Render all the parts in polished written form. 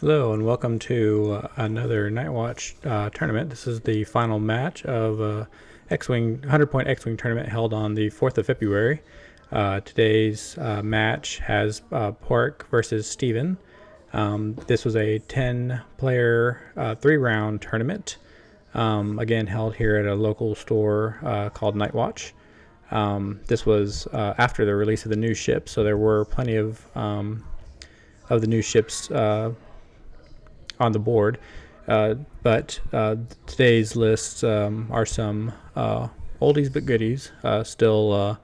Hello and welcome to another Night Watch tournament. This is the final match of X-Wing 100-point X-Wing tournament held on the 4th of February. Today's match has Paraic versus Steven. This was a 10-player, 3-round tournament, again held here at a local store called Night Watch. This was after the release of the new ship, so there were plenty of the new ships on the board, but today's lists are some oldies but goodies, still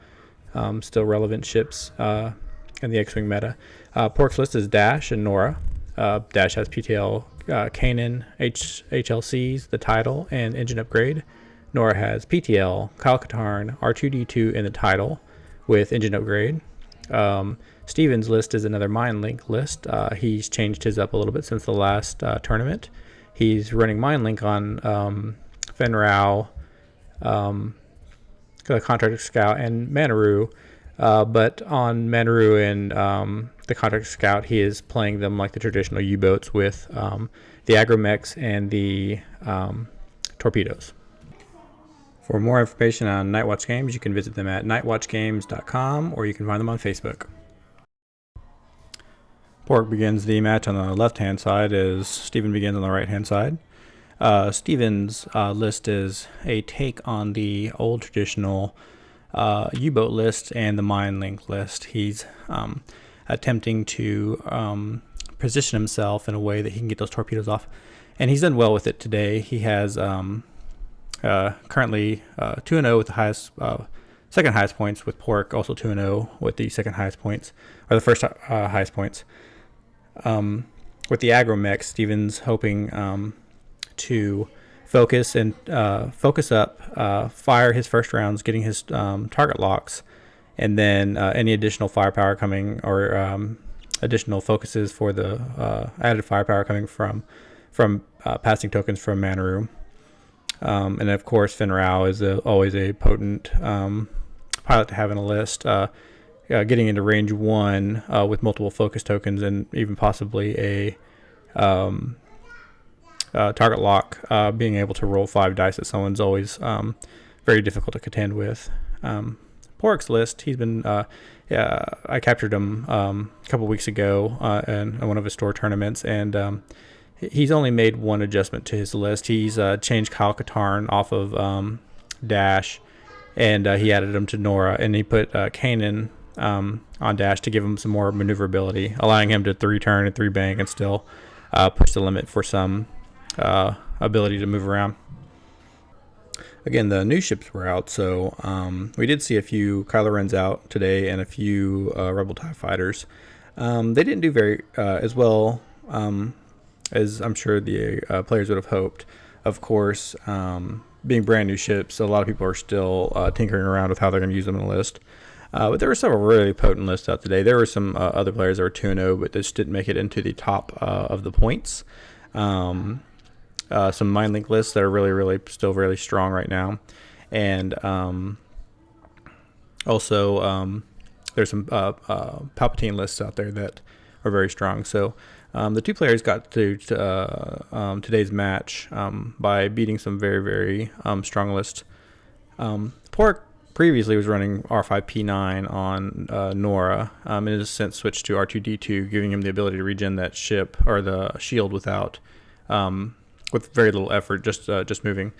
relevant ships in the X-Wing meta. Pork's list is Dash and Nora. Dash has PTL Kanan, HLCs, the title, and engine upgrade. Nora has PTL, Kyle Katarn, R2D2 in the title with engine upgrade. Steven's list is another Mindlink list. He's changed his up a little bit since the last tournament. He's running Mindlink on Fenn Rau, Contractor Scout, and Manaroo. But on Manaroo and the Contractor Scout, he is playing them like the traditional U-boats with the agromechs and the torpedoes. For more information on Night Watch games, you can visit them at nightwatchgames.com or you can find them on Facebook. Pork begins the match on the left-hand side as Steven begins on the right-hand side. Steven's list is a take on the old traditional U-boat list and the Mindlink list. He's attempting to position himself in a way that he can get those torpedoes off, and he's done well with it today. He has currently 2-0 with the highest, second highest points, with Pork also 2-0 with the second highest points, or the first highest points. With the agromech, Steven's hoping to focus up, fire his first rounds, getting his target locks, and then any additional firepower coming, or additional focuses for the added firepower coming from passing tokens from Manaroo. And of course, Fenn Rau is always a potent pilot to have in a list. Getting into range 1 with multiple focus tokens and even possibly a target lock, being able to roll 5 dice at someone's always very difficult to contend with. Pork's list, he's been, I captured him a couple weeks ago in one of his store tournaments, and he's only made one adjustment to his list. He's changed Kyle Katarn off of Dash, and he added him to Nora, and he put Kanan on Dash to give him some more maneuverability, allowing him to 3-turn and 3-bank and still push the limit for some ability to move around. Again, the new ships were out, so we did see a few Kylo Rens out today and a few Rebel TIE Fighters. They didn't do very as well as I'm sure the players would have hoped. Of course, being brand new ships, a lot of people are still tinkering around with how they're going to use them in the list. But there were several really potent lists out today. There were some other players that were 2-0, but just didn't make it into the top of the points. Some Mindlink lists that are really still really strong right now. And also there's some Palpatine lists out there that are very strong. So the two players got to today's match by beating some very strong lists. Pork previously was running R5P9 on Nora, and has since switched to R2D2, giving him the ability to regen that ship or the shield without with very little effort, just moving.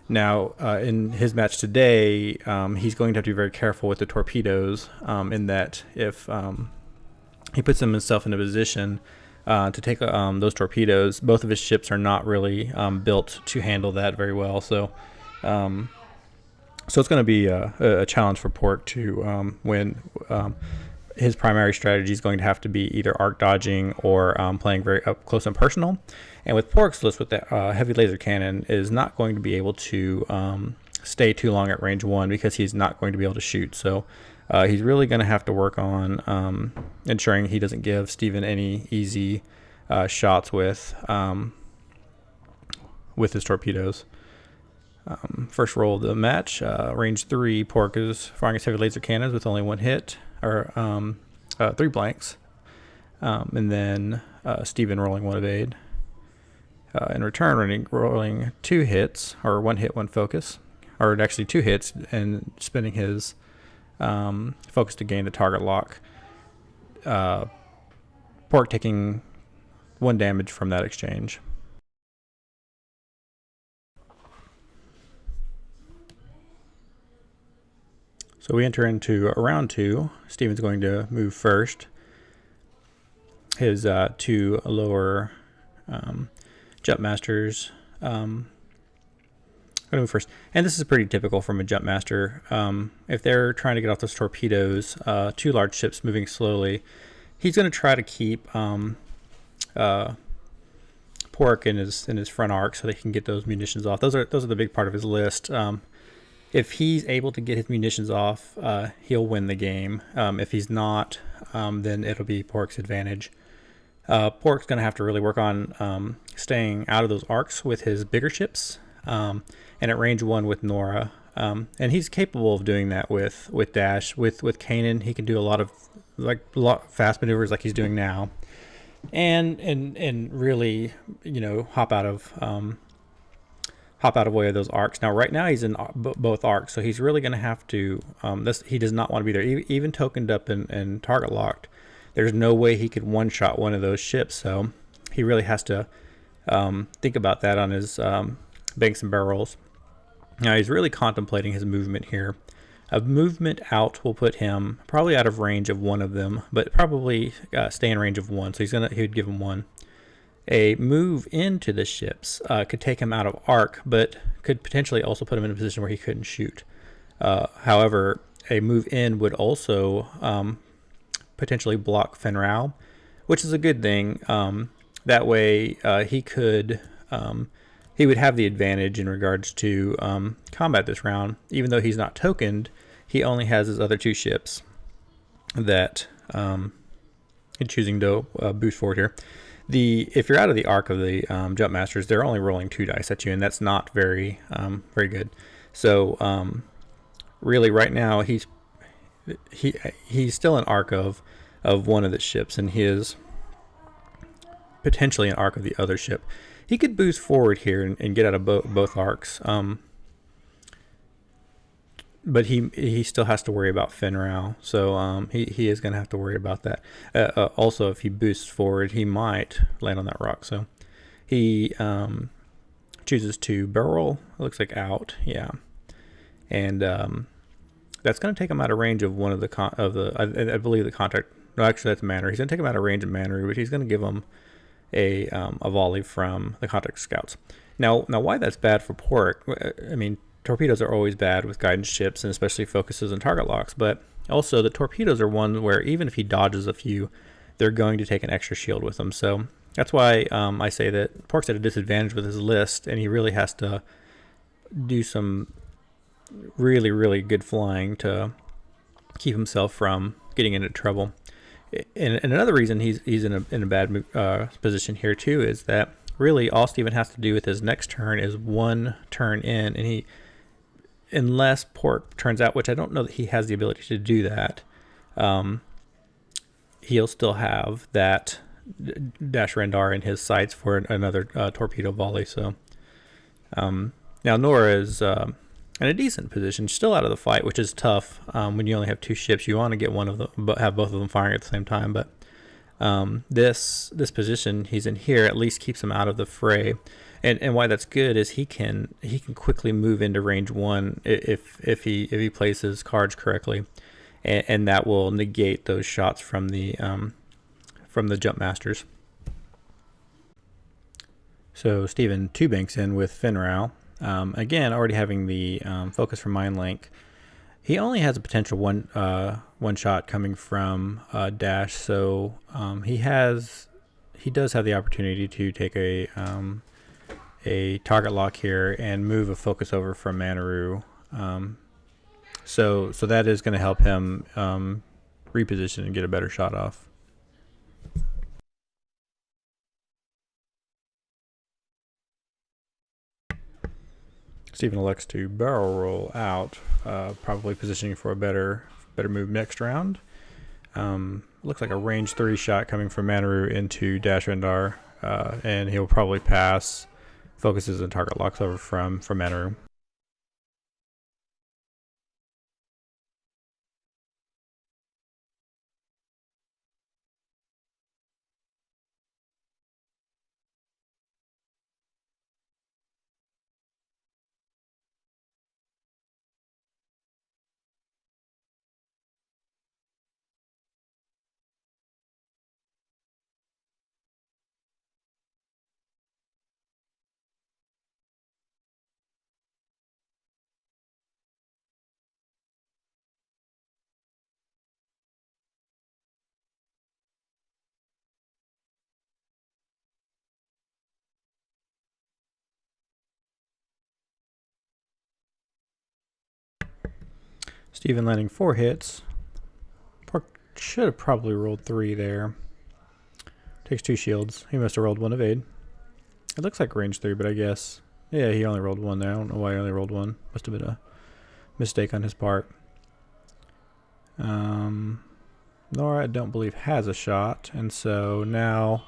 Now in his match today, he's going to have to be very careful with the torpedoes, in that if he puts himself in a position to take those torpedoes, both of his ships are not really built to handle that very well. So it's going to be a challenge for Pork to win. His primary strategy is going to have to be either arc dodging or playing very up close and personal. And with Pork's list with the heavy laser cannon, is not going to be able to stay too long at range 1 because he's not going to be able to shoot. So he's really going to have to work on ensuring he doesn't give Steven any easy shots with his torpedoes. First roll of the match, range 3, Pork is firing his heavy laser cannons with only 1 hit, or 3 blanks. and then Stephen rolling 1 evade. In return, rolling 2 hits, or 1 hit, 1 focus, or actually 2 hits, and spending his focus to gain the target lock. Pork taking 1 damage from that exchange. So we enter into round 2. Steven's going to move first. His 2 lower jump masters going to move first. And this is pretty typical from a jump master. If they're trying to get off those torpedoes, 2 large ships moving slowly, he's going to try to keep Pork in his front arc so they can get those munitions off. Those are the big part of his list. If he's able to get his munitions off, he'll win the game. If he's not, then it'll be Pork's advantage. Pork's going to have to really work on staying out of those arcs with his bigger ships, and at range 1 with Nora. And he's capable of doing that with Dash. With Kanan, he can do a lot of fast maneuvers like he's doing now, and really, hop out of way of those arcs. Now, right now he's in both arcs, so he's really going to have to. He does not want to be there, even tokened up and target locked. There's no way he could one-shot one of those ships, so he really has to think about that on his banks and barrels. Now, he's really contemplating his movement here. A movement out will put him probably out of range of one of them, but probably stay in range of one, so he would give him 1. A move into the ships could take him out of arc, but could potentially also put him in a position where he couldn't shoot. However, a move in would also potentially block Fenrau, which is a good thing. That way he would have the advantage in regards to combat this round. Even though he's not tokened, he only has his other 2 ships that he's choosing to boost forward here. If you're out of the arc of the jump masters, they're only rolling 2 dice at you, and that's not very good. So really, right now he's still an arc of one of the ships, and he is potentially an arc of the other ship. He could boost forward here and get out of both arcs, but he still has to worry about Fenrau, so he is going to have to worry about that. Also, if he boosts forward, he might land on that rock. So he chooses to barrel. It looks like out, yeah, and that's going to take him out of range of one of I believe the contact. No, actually, that's Manor. He's going to take him out of range of Manor, but he's going to give him a volley from the contact scouts. Now, why that's bad for Pork? I mean, torpedoes are always bad with guidance ships, and especially focuses and target locks. But also, the torpedoes are one where even if he dodges a few, they're going to take an extra shield with them. So that's why I say that Pork's at a disadvantage with his list, and he really has to do some really, really good flying to keep himself from getting into trouble. And another reason he's in a bad position here too is that really all Steven has to do with his next turn is 1 turn in, and unless Pork turns out, which I don't know that he has the ability to do that, he'll still have that Dash Rendar in his sights for another torpedo volley. So now Nora is in a decent position, still out of the fight, which is tough when you only have 2 ships. You want to get one of them, but have both of them firing at the same time. But this position he's in here at least keeps him out of the fray, and why that's good is he can quickly move into range 1 if he plays his cards correctly, and that will negate those shots from the jump masters. So Steven 2 banks in with Fenrau. Again, already having the focus from Mindlink. He only has a potential one shot coming from Dash, so he does have the opportunity to take a target lock here and move a focus over from Manaru. So that is going to help him reposition and get a better shot off. Steven elects to barrel roll out, probably positioning for a better move next round. looks like a range 3 shot coming from Manaru into Dash Nora, and he'll probably pass, focuses and target locks over from Manaru. Steven landing 4 hits. Park should have probably rolled 3 there. Takes 2 shields. He must have rolled 1 evade. It looks like range 3, but I guess, yeah, he only rolled 1 there. I don't know why he only rolled 1. Must have been a mistake on his part. Nora, I don't believe, has a shot, and so now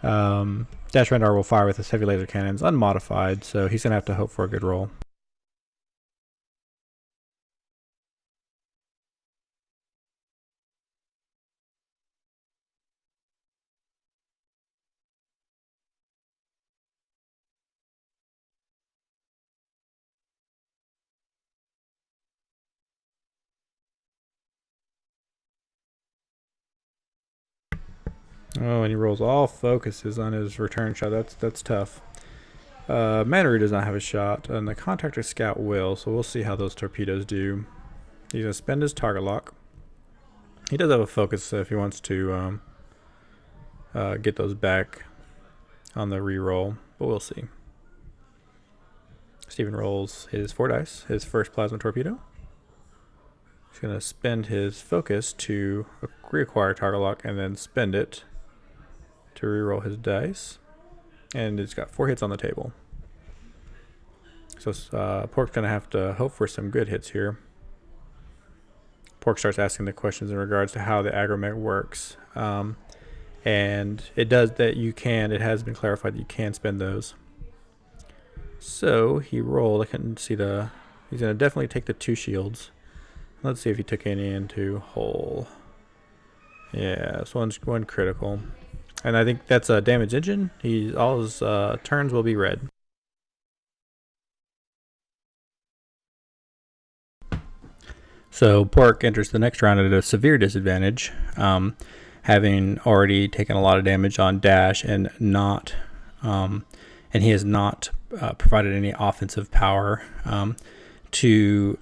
Dash Nora will fire with his heavy laser cannons unmodified, so he's going to have to hope for a good roll. Oh, and he rolls all focuses on his return shot. That's tough. Manaru does not have a shot, and the Contractor Scout will, so we'll see how those torpedoes do. He's going to spend his target lock. He does have a focus if he wants to get those back on the reroll, but we'll see. Steven rolls his 4 dice, his first plasma torpedo. He's going to spend his focus to reacquire target lock and then spend it to reroll his dice. And it's got 4 hits on the table. So Pork's going to have to hope for some good hits here. Pork starts asking the questions in regards to how the agromech works. And it does that it has been clarified that you can spend those. So he rolled, I couldn't see he's going to definitely take the 2 shields. Let's see if he took any into hull. Yeah, this one's one critical. And I think that's a damaged engine. All his turns will be red. So Pork enters the next round at a severe disadvantage, having already taken a lot of damage on Dash and he has not provided any offensive power to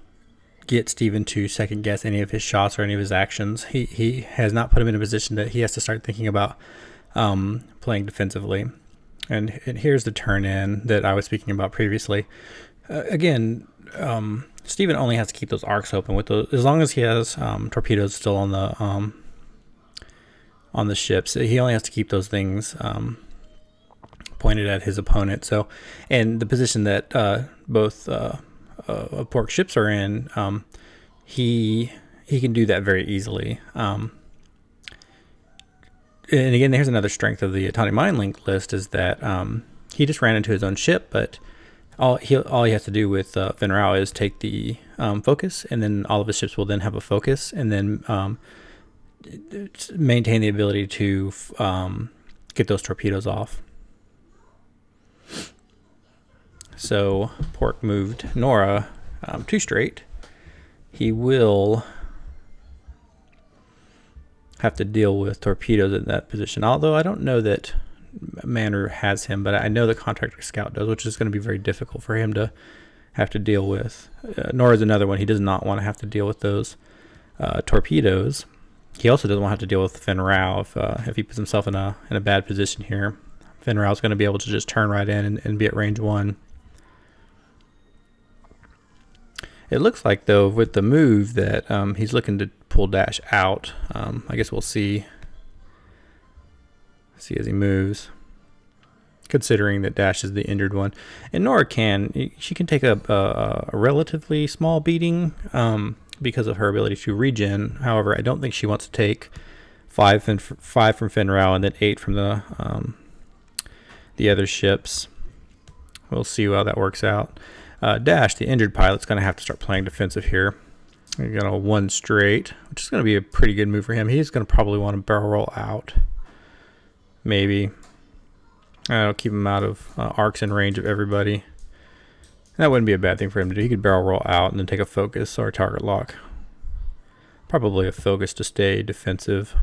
get Steven to second guess any of his shots or any of his actions. He has not put him in a position that he has to start thinking about playing defensively. And here's the turn in that I was speaking about previously. Again, Steven only has to keep those arcs open with as long as he has torpedoes still on the ships. He only has to keep those things pointed at his opponent. So, and the position that both Pork ships are in, he can do that very easily. And again, here's another strength of the Tournement Mindlink list is that he just ran into his own ship, but all he has to do with Fenn Rau is take the focus, and then all of his ships will then have a focus, and then maintain the ability to get those torpedoes off. So Pork moved Nora 2 straight. He will have to deal with torpedoes in that position, although I don't know that Manaru has him, but I know the Contractor Scout does, which is going to be very difficult for him to have to deal with. Nora's another one. He does not want to have to deal with those torpedoes. He also doesn't want to have to deal with Fenn Rau if he puts himself in a bad position here. Fenn Rau is going to be able to just turn right in and be at range 1. It looks like, though, with the move that he's looking to pull Dash out. I guess we'll see as he moves, considering that Dash is the injured one. And Nora she can take a relatively small beating, because of her ability to regen. However, I don't think she wants to take 5 from Finral and then 8 from the other ships. We'll see how that works out. Dash, the injured pilot's going to have to start playing defensive here. We're going to 1 straight, which is going to be a pretty good move for him. He's going to probably want to barrel roll out. Maybe. I'll keep him out of arcs in range of everybody. That wouldn't be a bad thing for him to do. He could barrel roll out and then take a focus or a target lock. Probably a focus to stay defensive.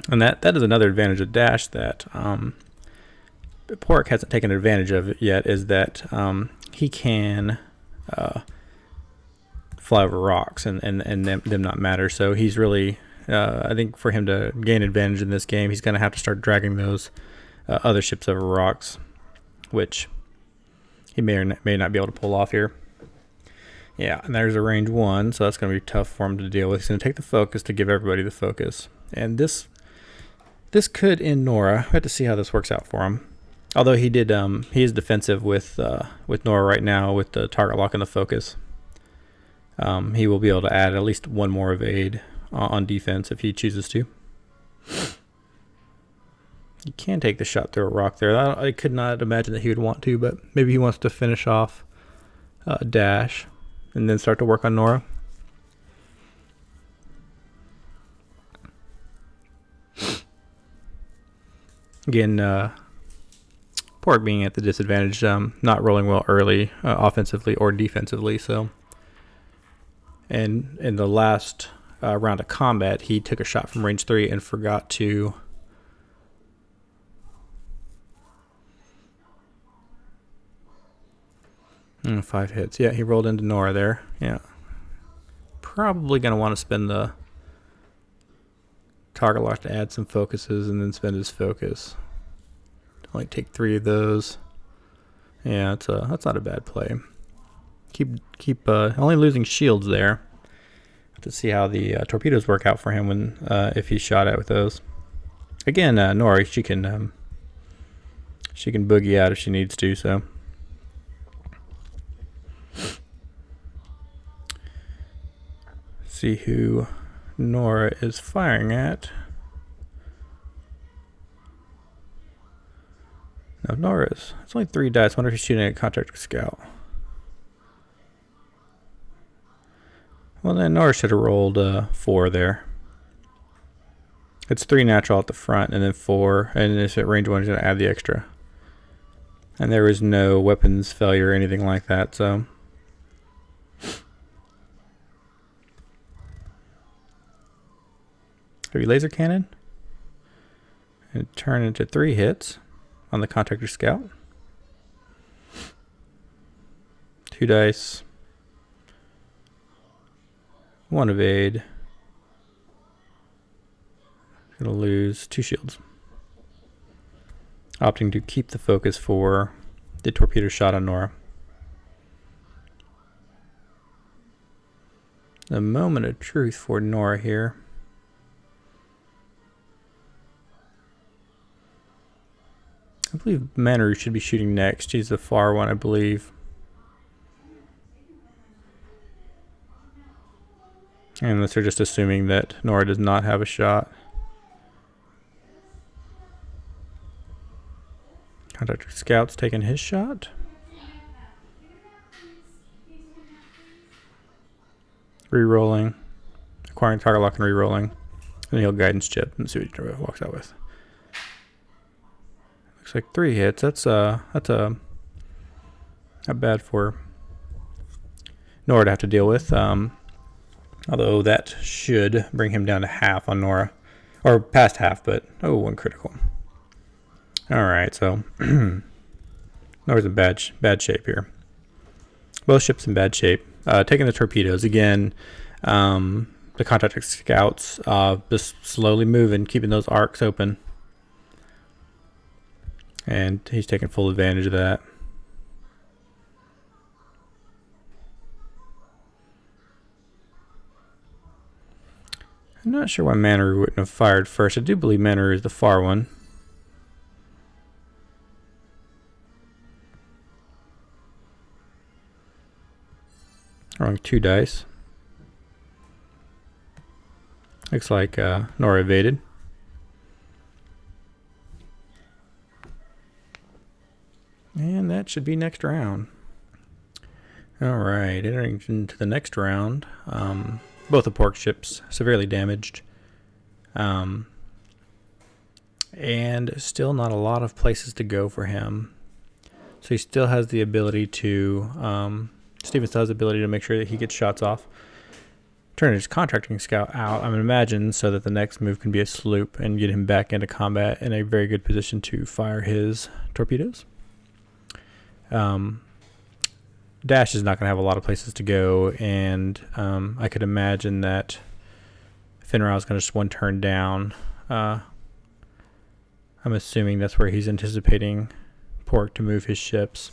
And that is another advantage of Dash that Paraic hasn't taken advantage of it yet, is that he can fly over rocks and them not matter. So he's really, I think for him to gain advantage in this game, he's going to have to start dragging those other ships over rocks, which he may or may not be able to pull off here. Yeah, and there's a range 1, so that's going to be tough for him to deal with. He's going to take the focus to give everybody the focus. And this could end Nora. We have to see how this works out for him. Although he is defensive with Nora right now with the target lock and the focus. He will be able to add at least 1 more evade on defense if he chooses to. He can take the shot through a rock there. I could not imagine that he would want to, but maybe he wants to finish off Dash and then start to work on Nora. Again, Paraic being at the disadvantage, not rolling well early, offensively or defensively. So, and in the last round of combat, he took a shot from range 3 and forgot to Mm, 5 hits. Yeah, he rolled into Nora there. Yeah. Probably going to want to spend the target lock to add some focuses and then spend his focus. Only take 3 of those. Yeah, that's not a bad play. Keep only losing shields there. Have to see how the torpedoes work out for him when if he's shot at with those. Again, Nora, she can boogie out if she needs to. So. See who Nora is firing at. No, Nora's. It's only 3 dice. I wonder if he's shooting at Contractor Scout. Well, then Nora should have rolled 4 there. It's 3 natural at the front, and then 4, and if at range 1, he's going to add the extra. And there was no weapons failure or anything like that, so. Heavy laser cannon. And turn into 3 hits on the Contractor Scout. 2 dice. 1 evade. Gonna lose 2 shields. Opting to keep the focus for the torpedo shot on Nora. The moment of truth for Nora here. I believe Manu should be shooting next. He's the far one, I believe. Unless they're just assuming that Nora does not have a shot. Contractor Scout's taking his shot. Rerolling. Acquiring target lock and rerolling. And he'll guidance chip and see what he walks out with. Looks like 3 hits. That's not bad for Nora to have to deal with. Although that should bring him down to half on Nora, or past half, but 1 critical. All right, so Nora's in bad shape here. Both ships in bad shape. Taking the torpedoes again. The Contractor Scouts just slowly moving, keeping those arcs open. And he's taking full advantage of that. I'm not sure why Manu wouldn't have fired first. I do believe Manu is the far one. Wrong 2 dice. Looks like Nora evaded. And that should be next round. Alright, entering into the next round. Both the Pork ships severely damaged. And still not a lot of places to go for him. So he still has the ability to... Steven still has the ability to make sure that he gets shots off. Turn his contracting scout out, I'm going to imagine, so that the next move can be a sloop and get him back into combat in a very good position to fire his torpedoes. Dash is not going to have a lot of places to go, and I could imagine that Finrao is going to just one turn down. I'm assuming that's where he's anticipating Pork to move his ships.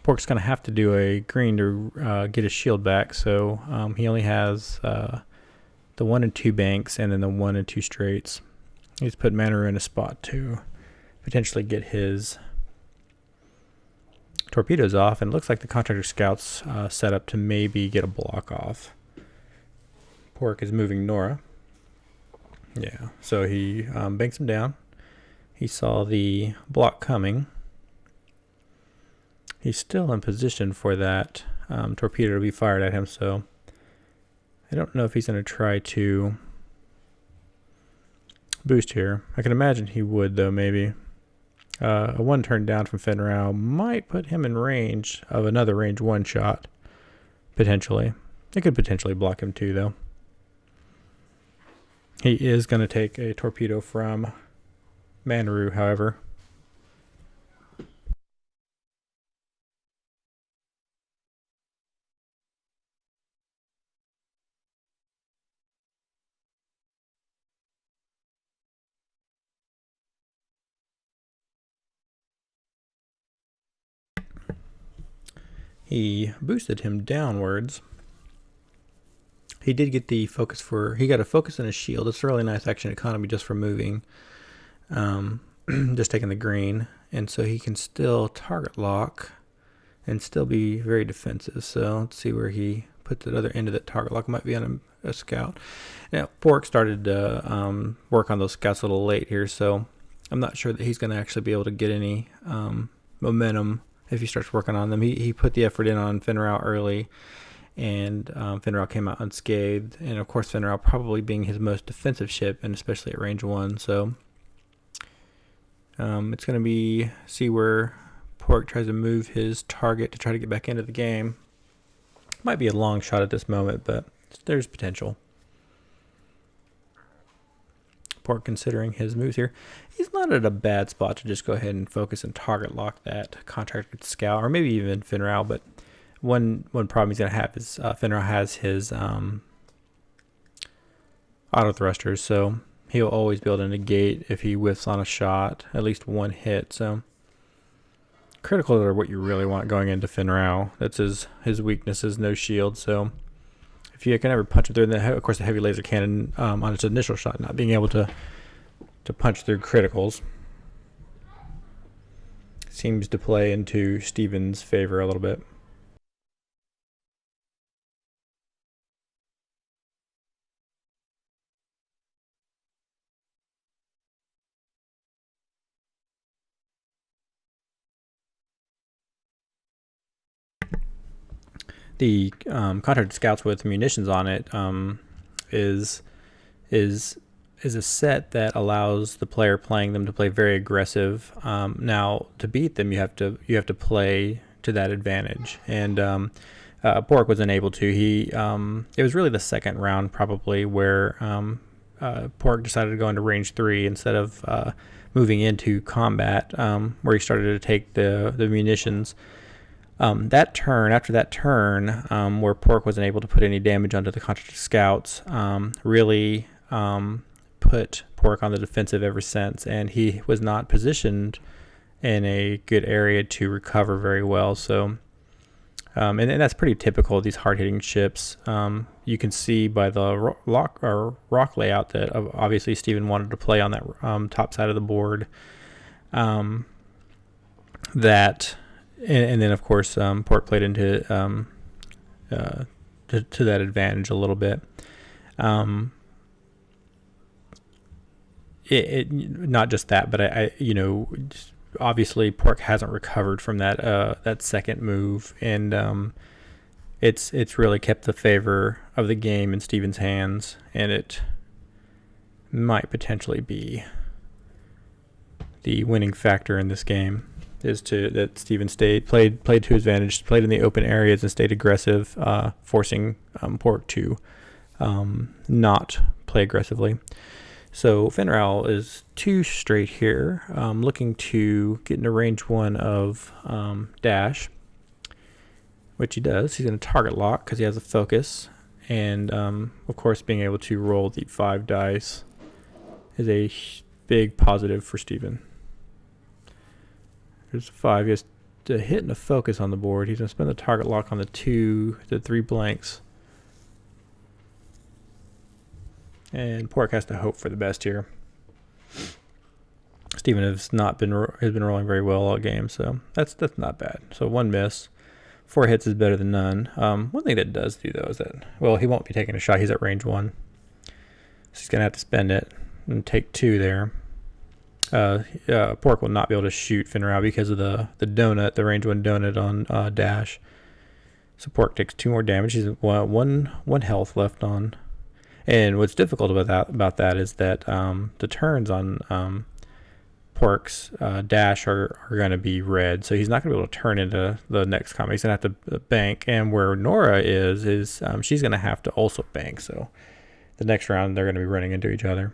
Pork's going to have to do a green to get his shield back, so he only has the 1 and 2 banks and then the 1 and 2 straights. He's put Manaru in a spot to potentially get his torpedoes off, and it looks like the contractor scouts set up to maybe get a block off. Pork is moving Nora. Yeah, so he banks him down. He saw the block coming. He's still in position for that torpedo to be fired at him, so I don't know if he's going to try to boost here. I can imagine he would, though, maybe. A 1 turn down from Finrao might put him in range of another range 1 shot, potentially. It could potentially block him too, though. He is going to take a torpedo from Manaru, however. He boosted him downwards. He did get the focus for... He got a focus and a shield. It's a really nice action economy just for moving. Just taking the green. And so he can still target lock and still be very defensive. So let's see where he put the other end of that target lock. Might be on a scout. Now, Pork started to work on those scouts a little late here. So I'm not sure that he's going to actually be able to get any momentum if he starts working on them. He put the effort in on Finrao early, and Finrao came out unscathed. And of course, Finrao probably being his most defensive ship, and especially at range 1. So it's going to be see where Pork tries to move his target to try to get back into the game. Might be a long shot at this moment, but there's potential. Pork considering his moves here. He's not at a bad spot to just go ahead and focus and target lock that contracted scout, or maybe even Finrao. But one problem he's going to have is Finrao has his auto thrusters, so he'll always be able to negate if he whiffs on a shot, at least 1 hit. So criticals are what you really want going into Finrao. That's his weakness is no shield, so if you can ever punch it through, and of course the heavy laser cannon on its initial shot, not being able to punch through criticals, seems to play into Steven's favor a little bit. The contracted scouts with munitions on it is a set that allows the player playing them to play very aggressive. Now, to beat them, you have to play to that advantage, and Pork wasn't able to. It was really the second round probably where Pork decided to go into range 3 instead of moving into combat, where he started to take the munitions. After that turn, where Pork wasn't able to put any damage onto the contracted scouts, really put Pork on the defensive ever since, and he was not positioned in a good area to recover very well. So, and that's pretty typical of these hard-hitting ships. You can see by the rock layout that obviously Steven wanted to play on that top side of the board. And then of course Pork played into to that advantage a little bit. Not just that, but I obviously Pork hasn't recovered from that second move, and it's really kept the favor of the game in Steven's hands, and it might potentially be the winning factor in this game. Is that Steven played to his advantage, played in the open areas and stayed aggressive, forcing Pork to not play aggressively. So Finral is 2 straight here, looking to get into range 1 of Dash, which he does. He's going to target lock because he has a focus, and of course being able to roll the 5 dice is a big positive for Steven. There's 5. He has a hit and a focus on the board. He's going to spend the target lock on the 3 blanks. And Pork has to hope for the best here. Steven has been rolling very well all game, so that's not bad. So 1 miss. 4 hits is better than none. One thing that does do though is that, well, he won't be taking a shot. He's at range 1, so he's gonna have to spend it and take 2 there. Pork will not be able to shoot Finral because of the donut, the range 1 donut on Dash. So Pork takes 2 more damage. He's one health left on. And what's difficult about that is that the turns on Pork's Dash are going to be red, so he's not going to be able to turn into the next combat. He's going to have to bank, and where Nora is she's going to have to also bank. So the next round they're going to be running into each other.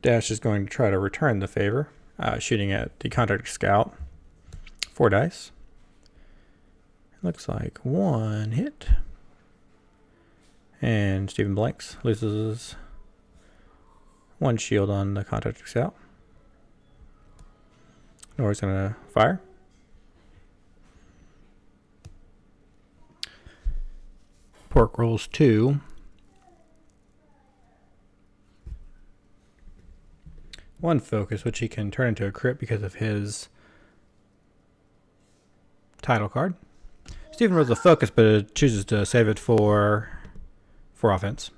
Dash is going to try to return the favor, shooting at the Contractor Scout. 4 dice. Looks like 1 hit. And Steven blanks, loses 1 shield on the Contractor Scout. Nora's going to fire. Pork rolls 2. One focus, which he can turn into a crit because of his title card. Steven rolls a focus, but chooses to save it for offense.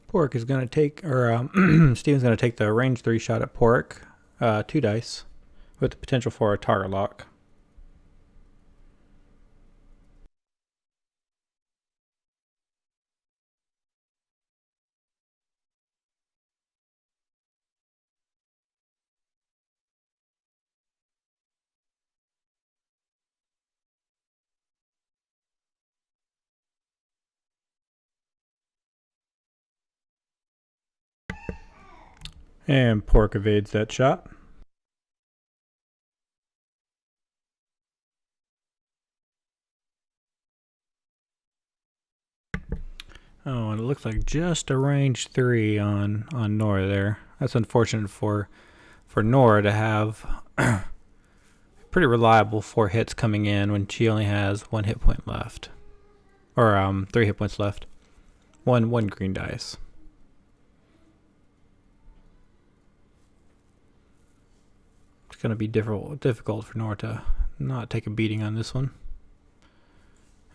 Pork is going to take, Steven's going to take the range 3 shot at Pork, 2 dice, with the potential for a target lock. And Pork evades that shot. Oh, and it looks like just a range 3 on Nora there. That's unfortunate for Nora to have pretty reliable 4 hits coming in when she only has 1 hit point left. Or 3 hit points left. One green dice. It's going to be difficult for Nora to not take a beating on this one.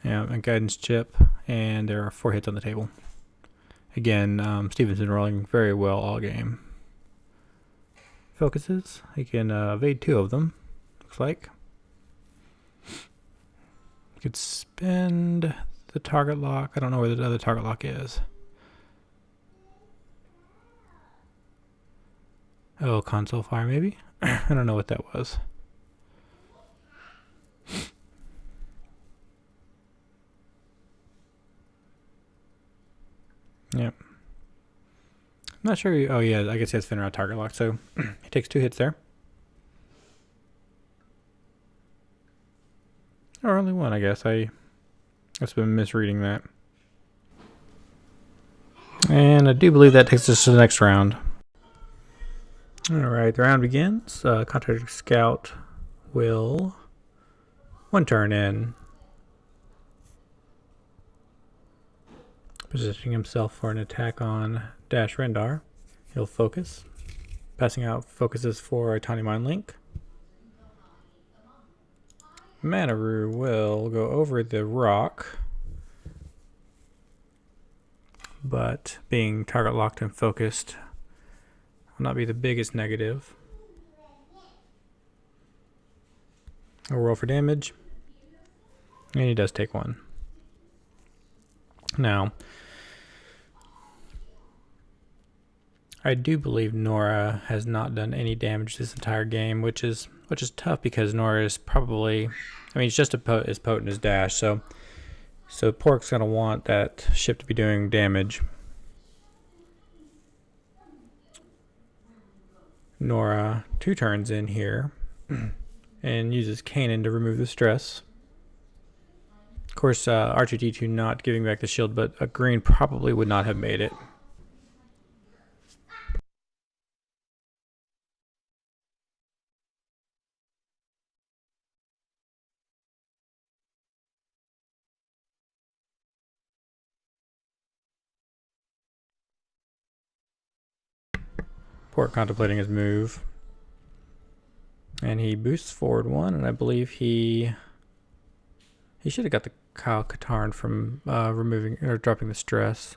Yeah, a guidance chip, and there are 4 hits on the table. Again, Steven's been rolling very well all game. Focuses. He can evade 2 of them, looks like. He could spend the target lock. I don't know where the other target lock is. Oh, console fire maybe? I don't know what that was. Yep. I'm not sure. Oh, yeah. I guess he has Finra target lock, so he takes 2 hits there. Or only one, I guess. I've been misreading that. And I do believe that takes us to the next round. Alright, the round begins. Contractor Scout will one turn in, positioning himself for an attack on Dash Rendar. He'll focus, passing out focuses for a Tiny Mindlink. Manaru will go over the rock, but being target locked and focused will not be the biggest negative. I'll roll for damage, and he does take one. Now, I do believe Nora has not done any damage this entire game, which is tough because Nora is probably, I mean, it's just as potent as Dash, so Pork's gonna want that ship to be doing damage. Nora 2 turns in here and uses Kanan to remove the stress. Of course, R2D2 not giving back the shield, but a green probably would not have made it. Pork contemplating his move. And he boosts forward 1, and I believe he should have got the Kyle Katarn from removing or dropping the stress.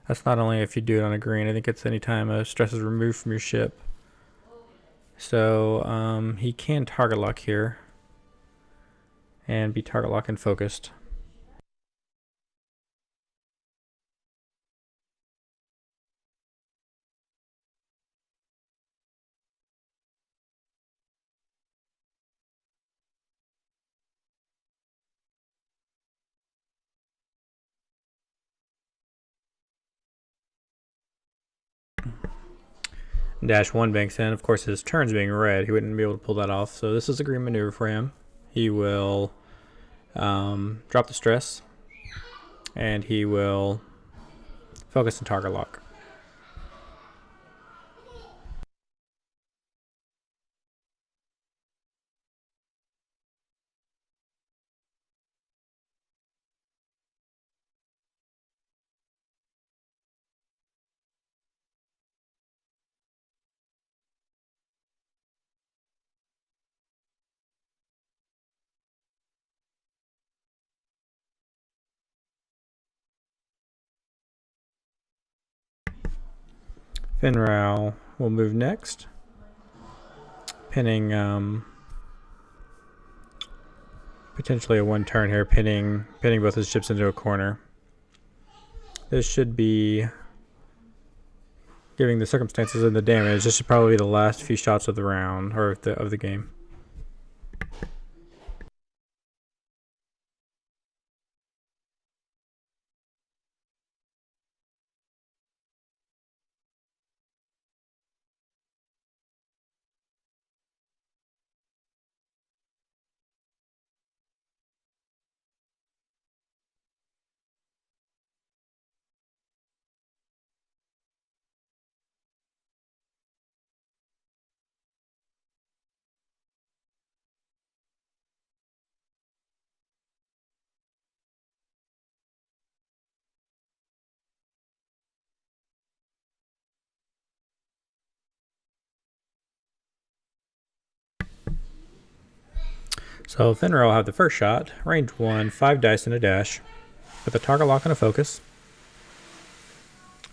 That's not only if you do it on a green, I think it's any time a stress is removed from your ship. So he can target lock here and be target lock and focused. Dash 1 banks in. Of course, his turn's being red. He wouldn't be able to pull that off. So this is a green maneuver for him. He will drop the stress, and he will focus and target lock. Finral will move next, pinning potentially a 1 turn here, pinning both his ships into a corner. This should be, giving the circumstances and the damage, this should probably be the last few shots of the round, or of the game. So Fenrir will have the first shot, range 1, 5 dice and a dash, with a target lock and a focus.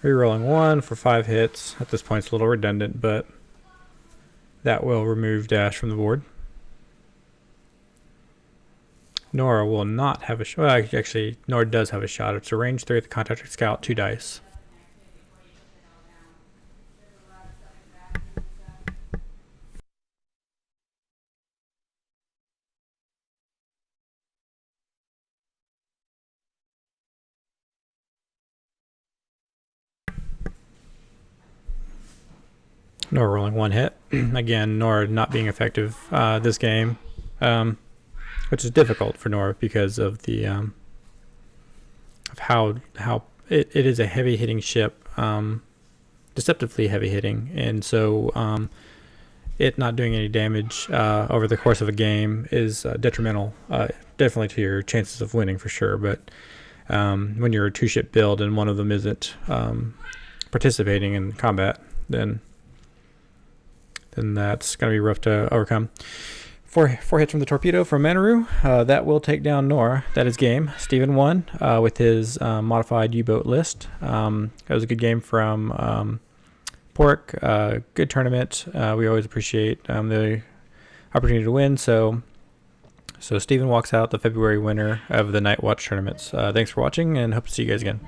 Rerolling 1 for 5 hits. At this point it's a little redundant, but that will remove dash from the board. Nora will not have a shot. Well, actually, Nora does have a shot. It's a range 3 at the Contractor Scout, 2 dice. Nora rolling 1 hit. Again, Nora not being effective this game. which is difficult for Nora because of the of how it is a heavy hitting ship, deceptively heavy hitting, and so it not doing any damage over the course of a game is detrimental, definitely to your chances of winning for sure. But when you're a two-ship build and one of them isn't participating in combat, then that's going to be rough to overcome. Four hits from the torpedo from Manaru. That will take down Nora. That is game. Steven won with his modified U-boat list. That was a good game from Paraic. Good tournament. We always appreciate the opportunity to win. So Steven walks out the February winner of the Night Watch tournaments. Thanks for watching, and hope to see you guys again.